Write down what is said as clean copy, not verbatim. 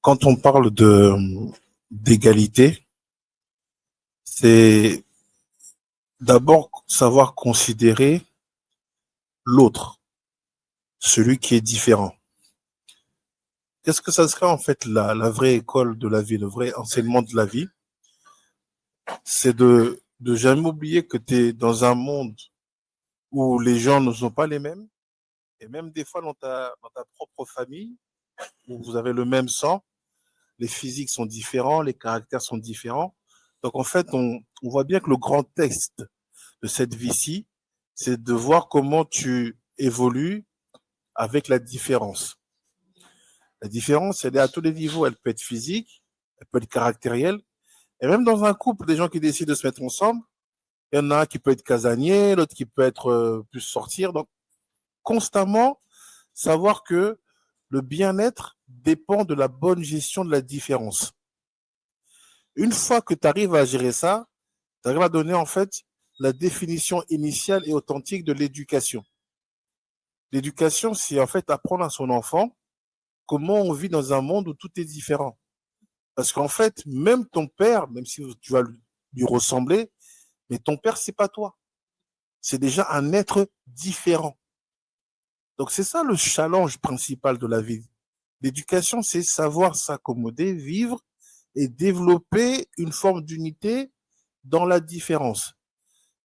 Quand on parle d'égalité, c'est d'abord savoir considérer l'autre, celui qui est différent. Qu'est-ce que ça serait en fait la vraie école de la vie, le vrai enseignement de la vie? C'est de jamais oublier que tu es dans un monde où les gens ne sont pas les mêmes, et même des fois dans ta propre famille, où vous avez le même sang, les physiques sont différents, les caractères sont différents. Donc en fait, on voit bien que le grand texte de cette vie-ci, c'est de voir comment tu évolues avec la différence. La différence, elle est à tous les niveaux. Elle peut être physique, elle peut être caractérielle. Et même dans un couple, des gens qui décident de se mettre ensemble, il y en a un qui peut être casanier, l'autre qui peut être plus sortir. Donc, constamment, savoir que le bien-être dépend de la bonne gestion de la différence. Une fois que tu arrives à gérer ça, tu arrives à donner en fait la définition initiale et authentique de l'éducation. L'éducation, c'est en fait apprendre à son enfant comment on vit dans un monde où tout est différent. Parce qu'en fait, même ton père, même si tu vas lui ressembler, mais ton père, c'est pas toi. C'est déjà un être différent. Donc c'est ça le challenge principal de la vie. L'éducation, c'est savoir s'accommoder, vivre et développer une forme d'unité dans la différence.